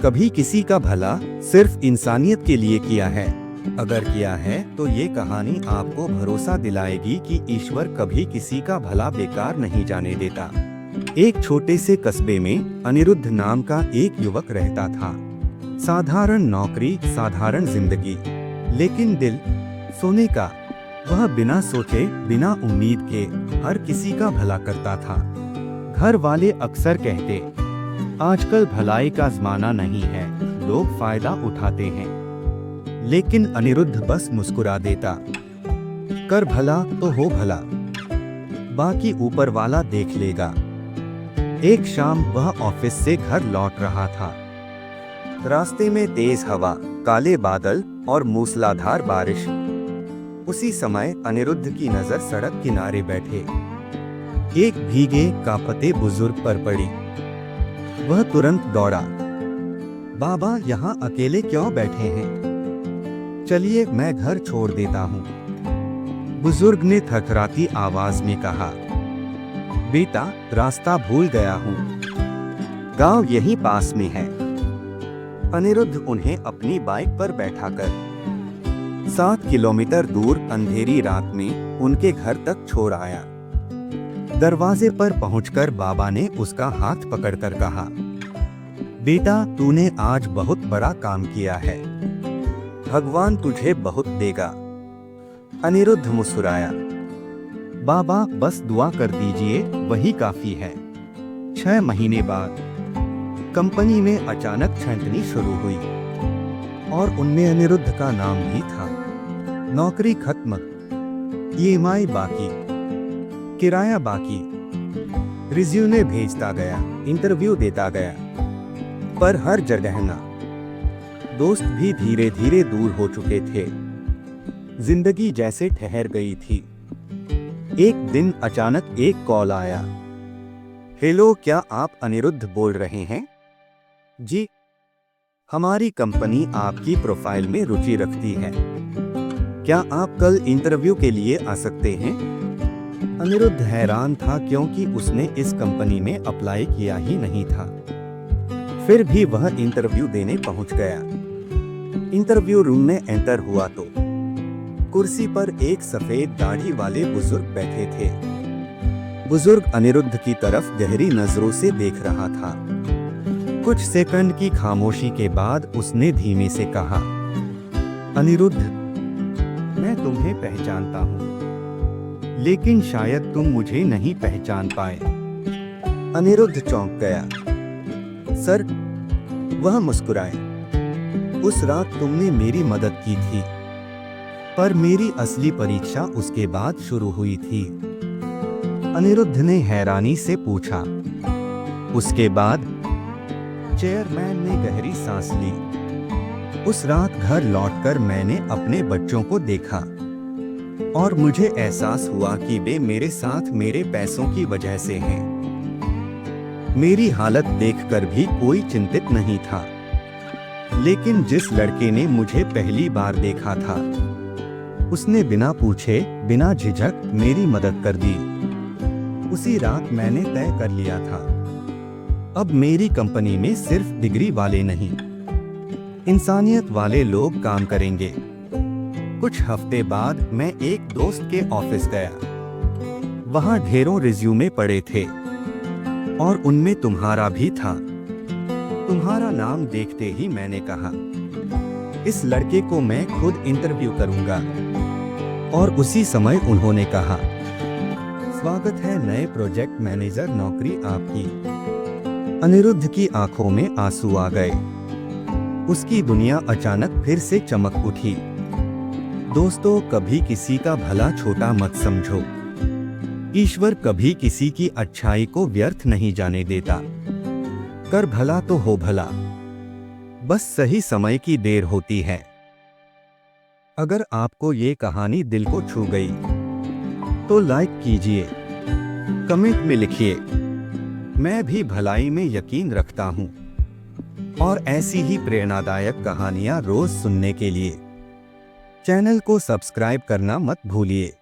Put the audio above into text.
कभी किसी का भला सिर्फ इंसानियत के लिए किया है? अगर किया है तो ये कहानी आपको भरोसा दिलाएगी कि ईश्वर कभी किसी का भला बेकार नहीं जाने देता। एक छोटे से कस्बे में अनिरुद्ध नाम का एक युवक रहता था। साधारण नौकरी, साधारण जिंदगी, लेकिन दिल सोने का। वह बिना सोचे, बिना उम्मीद के हर किसी का भला करता था। घर वाले अक्सर कहते, आजकल भलाई का ज़माना नहीं है, लोग फायदा उठाते हैं। लेकिन अनिरुद्ध बस मुस्कुरा देता, कर भला तो हो भला, बाकी ऊपर वाला देख लेगा। एक शाम वह ऑफिस से घर लौट रहा था। रास्ते में तेज हवा, काले बादल और मूसलाधार बारिश। उसी समय अनिरुद्ध की नजर सड़क किनारे बैठे एक भीगे कांपते बुजुर्ग पर पड़ी। वह तुरंत दौड़ा, बाबा यहाँ अकेले क्यों बैठे हैं? चलिए मैं घर छोड़ देता हूँ। बुजुर्ग ने थरथराती आवाज में कहा, बेटा रास्ता भूल गया हूँ, गांव यहीं पास में है। अनिरुद्ध उन्हें अपनी बाइक पर बैठाकर 7 किलोमीटर दूर अंधेरी रात में उनके घर तक छोड़ आया। दरवाजे पर पहुंचकर बाबा ने उसका हाथ पकड़कर कहा, बेटा तूने आज बहुत बड़ा काम किया है, भगवान तुझे बहुत देगा। अनिरुद्ध मुस्कुराया, बाबा बस दुआ कर दीजिए, वही काफी है। 6 महीने बाद कंपनी में अचानक छंटनी शुरू हुई और उनमें अनिरुद्ध का नाम भी था। नौकरी खत्म, ईएमआई बाकी, किराया बाकी। रिज्यूमे भेजता गया, इंटरव्यू देता गया, पर हर जगह ना। दोस्त भी धीरे धीरे दूर हो चुके थे। जिंदगी जैसे ठहर गई थी। एक दिन अचानक एक कॉल आया। हेलो, क्या आप अनिरुद्ध बोल रहे हैं? जी, हमारी कंपनी आपकी प्रोफाइल में रुचि रखती है। क्या आप कल इंटरव्यू के लिए आ सकते हैं? अनिरुद्ध हैरान था क्योंकि उसने इस कंपनी में अप्लाई किया ही नहीं था। फिर भी वह इंटरव्यू देने पहुंच गया। इंटरव्यू रूम में एंटर हुआ तो कुर्सी पर एक सफेद दाढ़ी वाले बुजुर्ग बैठे थे। बुजुर्ग अनिरुद्ध की तरफ गहरी नजरों से देख रहा था। कुछ सेकंड की खामोशी के बाद उसने धीमे से कहा, अनिरुद्ध, मैं तुम्हें पहचानता हूँ, लेकिन शायद तुम मुझे नहीं पहचान पाए। अनिरुद्ध चौंक गया। सर, वह मुस्कुराए, उस रात तुमने मेरी मदद की थी, पर मेरी असली परीक्षा उसके बाद शुरू हुई थी। अनिरुद्ध ने हैरानी से पूछा, उसके बाद? चेयरमैन ने गहरी सांस ली। उस रात घर लौटकर मैंने अपने बच्चों को देखा और मुझे एहसास हुआ कि वे मेरे साथ मेरे पैसों की वजह से हैं। मेरी हालत देखकर भी कोई चिंतित नहीं था, लेकिन जिस लड़के ने मुझे पहली बार देखा था, उसने बिना पूछे, बिना झिझक मेरी मदद कर दी। उसी रात मैंने तय कर लिया था, अब मेरी कंपनी में सिर्फ डिग्री वाले नहीं, इंसानियत वाले लोग काम करेंगे। कुछ हफ्ते बाद मैं एक दोस्त के ऑफिस गया। वहां ढेरों रिज्यूमे पड़े थे और उनमें तुम्हारा भी था। तुम्हारा नाम देखते ही मैंने कहा, इस लड़के को मैं खुद इंटरव्यू करूंगा। और उसी समय उन्होंने कहा, स्वागत है नए प्रोजेक्ट मैनेजर, नौकरी आपकी। अनिरुद्ध की आंखों में आंसू आ गए। उसकी दुनिया अचानक फिर से चमक उठी। दोस्तों, कभी किसी का भला छोटा मत समझो। ईश्वर कभी किसी की अच्छाई को व्यर्थ नहीं जाने देता। कर भला तो हो भला, बस सही समय की देर होती है। अगर आपको ये कहानी दिल को छू गई तो लाइक कीजिए, कमेंट में लिखिए, मैं भी भलाई में यकीन रखता हूँ। और ऐसी ही प्रेरणादायक कहानियाँ रोज सुनने के लिए चैनल को सब्सक्राइब करना मत भूलिए।